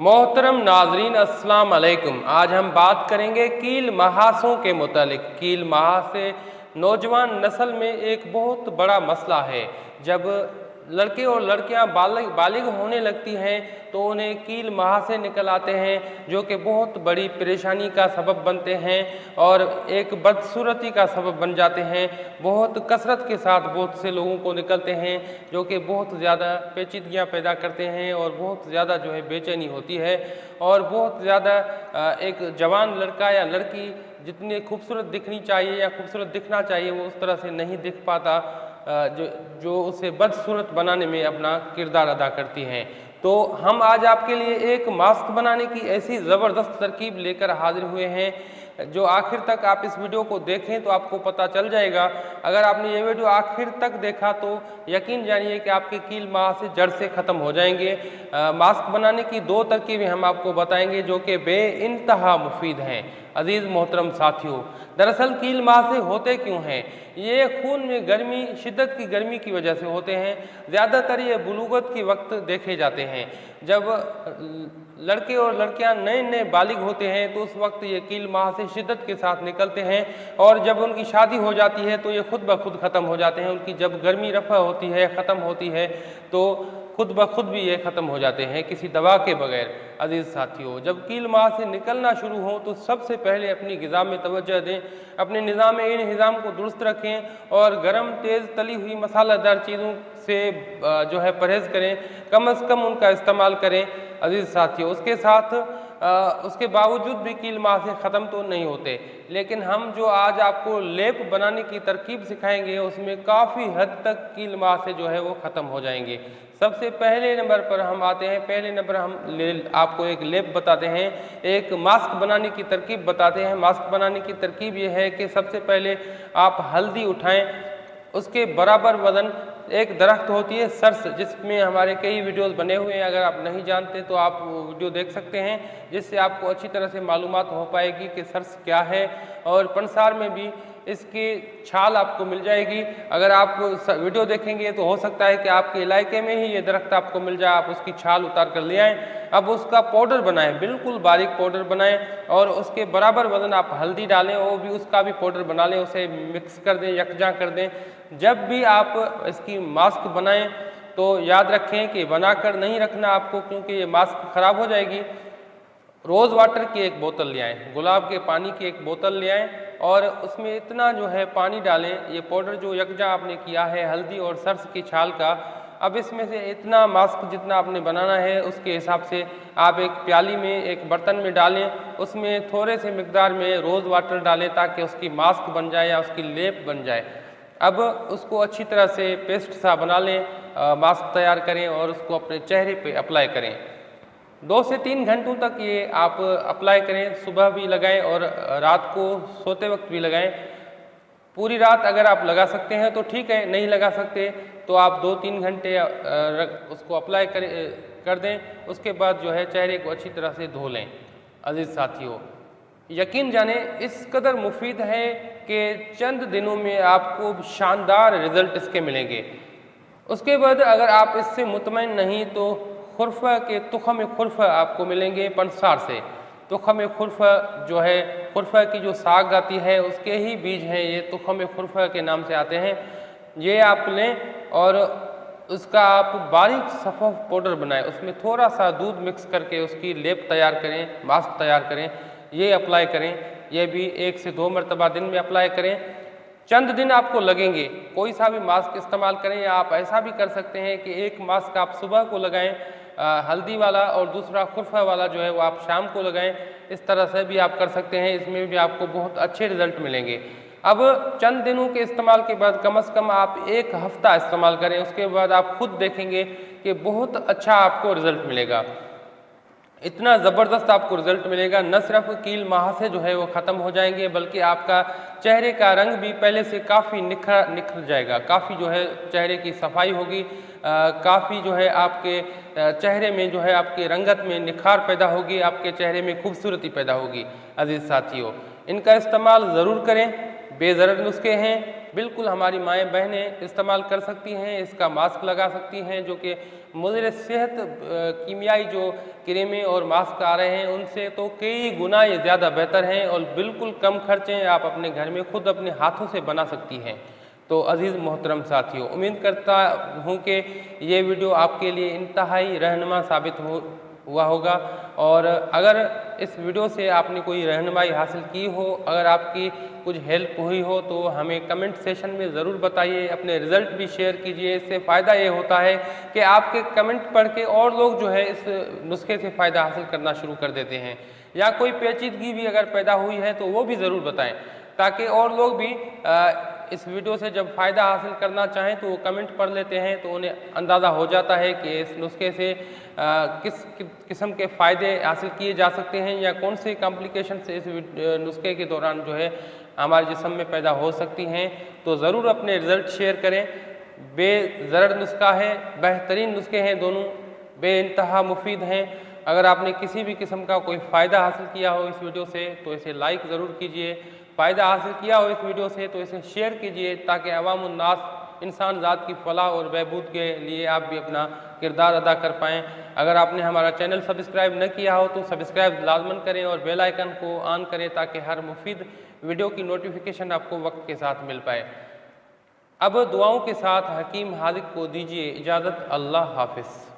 मोहतरम नाजरीन अस्सलाम अलैकुम। आज हम बात करेंगे कील महासों के मुतालिक। कील महासे नौजवान नस्ल में एक बहुत बड़ा मसला है। जब लड़के और लड़कियां बालिग होने लगती हैं तो उन्हें कील महासे निकल आते हैं, जो कि बहुत बड़ी परेशानी का सबब बनते हैं और एक बदसूरती का सबब बन जाते हैं। बहुत कसरत के साथ बहुत से लोगों को निकलते हैं, जो कि बहुत ज़्यादा पेचीदगियाँ पैदा करते हैं और बहुत ज़्यादा जो है बेचैनी होती है और बहुत ज़्यादा एक जवान लड़का या लड़की जितनी खूबसूरत दिखनी चाहिए या खूबसूरत दिखना चाहिए वो उस तरह से नहीं दिख पाता, जो उसे बदसूरत बनाने में अपना किरदार अदा करती हैं। तो हम आज आपके लिए एक मास्क बनाने की ऐसी ज़बरदस्त तरकीब लेकर हाजिर हुए हैं, जो आखिर तक आप इस वीडियो को देखें तो आपको पता चल जाएगा। अगर आपने ये वीडियो आखिर तक देखा तो यकीन जानिए कि आपके कील महासे जड़ से ख़त्म हो जाएंगे। मास्क बनाने की दो तरकीबें हम आपको बताएंगे जो कि बेइंतहा मुफीद हैं। अजीज़ मोहतरम साथियों, दरअसल कील महासे होते क्यों हैं? ये खून में गर्मी, शिद्दत की गर्मी की वजह से होते हैं। ज़्यादातर ये बुलूगत के वक्त देखे जाते हैं। जब लड़के और लड़कियां नए नए बालिग होते हैं तो उस वक्त ये कील महासे शिद्दत के साथ निकलते हैं और जब उनकी शादी हो जाती है तो ये खुद ब खुद ख़त्म हो जाते हैं। उनकी जब गर्मी रफ़ा होती है, ख़त्म होती है, तो खुद ब खुद भी ये ख़त्म हो जाते हैं किसी दवा के बगैर। अजीज़ साथियों, जब कील महासे निकलना शुरू हो तो सबसे पहले अपनी ग़िज़ा में तवज्जो दें, अपने निज़ाम इंहिज़ाम को दुरुस्त रखें और गरम तेज़ तली हुई मसालेदार चीज़ों से जो है परहेज़ करें, कम अज़ कम उनका इस्तेमाल करें। अजीज़ साथियों, उसके साथ उसके बावजूद भी कील महासे ख़त्म तो नहीं होते, लेकिन हम जो आज आपको लेप बनाने की तरकीब सिखाएंगे उसमें काफ़ी हद तक कील महासे जो है वो ख़त्म हो जाएंगे। सबसे पहले नंबर पर हम आते हैं। पहले नंबर हम आपको एक लेप बताते हैं, एक मास्क बनाने की तरकीब बताते हैं। मास्क बनाने की तरकीब ये है कि सबसे पहले आप हल्दी उठाएं, उसके बराबर वज़न एक दरख्त होती है सर्स, जिसमें हमारे कई वीडियोस बने हुए हैं। अगर आप नहीं जानते तो आप वो वीडियो देख सकते हैं, जिससे आपको अच्छी तरह से मालूमात हो पाएगी कि सर्स क्या है। और पंसार में भी इसकी छाल आपको मिल जाएगी। अगर आप वीडियो देखेंगे तो हो सकता है कि आपके इलाके में ही ये दरख्त आपको मिल जाए, आप उसकी छाल उतार कर ले आएँ। अब उसका पाउडर बनाएं, बिल्कुल बारीक पाउडर बनाएं और उसके बराबर वज़न आप हल्दी डालें, वो भी उसका भी पाउडर बना लें, उसे मिक्स कर दें, यकजा कर दें। जब भी आप इसकी मास्क बनाएं तो याद रखें कि बनाकर नहीं रखना आपको, क्योंकि ये मास्क ख़राब हो जाएगी। रोज़ वाटर की एक बोतल ले आएँ, गुलाब के पानी की एक बोतल ले आएँ और उसमें इतना जो है पानी डालें, ये पाउडर जो यकजा आपने किया है हल्दी और सरस की छाल का, अब इसमें से इतना मास्क जितना आपने बनाना है उसके हिसाब से आप एक प्याली में, एक बर्तन में डालें, उसमें थोड़े से मिकदार में रोज़ वाटर डालें ताकि उसकी मास्क बन जाए या उसकी लेप बन जाए। अब उसको अच्छी तरह से पेस्ट सा बना लें, मास्क तैयार करें और उसको अपने चेहरे पे अप्लाई करें। 2 से 3 घंटों तक ये आप अप्लाई करें, सुबह भी लगाएं और रात को सोते वक्त भी लगाएं। पूरी रात अगर आप लगा सकते हैं तो ठीक है, नहीं लगा सकते तो आप 2-3 घंटे उसको अप्लाई कर दें। उसके बाद जो है चेहरे को अच्छी तरह से धो लें। अजीज़ साथियों, यकीन जाने इस कदर मुफीद है कि चंद दिनों में आपको शानदार रिज़ल्ट इसके मिलेंगे। उसके बाद अगर आप इससे मुतमईन नहीं तो खुरफा के तुखम खुरफा आपको मिलेंगे पंसार से। तुखम खुरफा जो है, खुरफा की जो साग आती है उसके ही बीज हैं ये, तुखम खुरफा के नाम से आते हैं। ये आप लें और उसका आप बारीक सफ़ेद पाउडर बनाएं, उसमें थोड़ा सा दूध मिक्स करके उसकी लेप तैयार करें, मास्क तैयार करें, ये अप्लाई करें। ये भी 1 से 2 मरतबा दिन में अप्लाई करें। चंद दिन आपको लगेंगे। कोई सा भी मास्क इस्तेमाल करें या आप ऐसा भी कर सकते हैं कि एक मास्क आप सुबह को लगाएं हल्दी वाला और दूसरा खुरफा वाला जो है वो आप शाम को लगाएं। इस तरह से भी आप कर सकते हैं, इसमें भी आपको बहुत अच्छे रिज़ल्ट मिलेंगे। अब चंद दिनों के इस्तेमाल के बाद कम से कम आप 1 हफ़्ता इस्तेमाल करें, उसके बाद आप खुद देखेंगे कि बहुत अच्छा आपको रिज़ल्ट मिलेगा। इतना ज़बरदस्त आपको रिज़ल्ट मिलेगा, न सिर्फ कील महासे जो है वो ख़त्म हो जाएंगे बल्कि आपका चेहरे का रंग भी पहले से काफ़ी निखर जाएगा। काफ़ी जो है चेहरे की सफाई होगी, काफ़ी जो है आपके चेहरे में जो है आपके रंगत में निखार पैदा होगी, आपके चेहरे में खूबसूरती पैदा होगी। अजीज़ साथियों, इनका इस्तेमाल ज़रूर करें। बेज़रर नुस्खे हैं, बिल्कुल हमारी माएँ बहनें इस्तेमाल कर सकती हैं। इसका मास्क लगा सकती हैं, जो कि मुज़र सेहत कीमियाई जो क्रीमें और मास्क आ रहे हैं उनसे तो कई गुना ये ज़्यादा बेहतर हैं और बिल्कुल कम खर्चे आप अपने घर में खुद अपने हाथों से बना सकती हैं। तो अज़ीज़ मोहतरम साथियों, उम्मीद करता हूँ कि ये वीडियो आपके लिए इंतहाई रहनुमा साबित हुआ होगा। और अगर इस वीडियो से आपने कोई रहनुमाई हासिल की हो, अगर आपकी कुछ हेल्प हुई हो, तो हमें कमेंट सेशन में ज़रूर बताइए। अपने रिज़ल्ट भी शेयर कीजिए। इससे फ़ायदा ये होता है कि आपके कमेंट पढ़ के और लोग जो है इस नुस्खे से फ़ायदा हासिल करना शुरू कर देते हैं, या कोई पेचीदगी भी अगर पैदा हुई है तो वो भी ज़रूर बताएँ, ताकि और लोग भी इस वीडियो से जब फ़ायदा हासिल करना चाहें तो वो कमेंट पढ़ लेते हैं, तो उन्हें अंदाज़ा हो जाता है कि इस नुस्खे से किस किस्म के फ़ायदे हासिल किए जा सकते हैं, या कौन से कॉम्प्लिकेशन से इस नुस्खे के दौरान जो है हमारे जिस्म में पैदा हो सकती हैं। तो ज़रूर अपने रिज़ल्ट शेयर करें। बेज़रर नुस्खा है, बेहतरीन नुस्खे हैं, दोनों बेइंतहा मुफीद हैं। अगर आपने किसी भी किस्म का कोई फ़ायदा हासिल किया हो इस वीडियो से तो इसे लाइक ज़रूर कीजिए। फ़ायदा हासिल किया हो इस वीडियो से तो इसे शेयर कीजिए, ताकि अवामुन्नास इंसान ज़ात की फ़लाह और बहबूद के लिए आप भी अपना किरदार अदा कर पाएँ। अगर आपने हमारा चैनल सब्सक्राइब न किया हो तो सब्सक्राइब लाजमन करें और बेल आइकन को ऑन करें, ताकि हर मुफीद वीडियो की नोटिफिकेशन आपको वक्त के साथ मिल पाए। अब दुआओं के साथ हकीम हालिक को दीजिए इजाज़त। अल्लाह हाफ़िज़।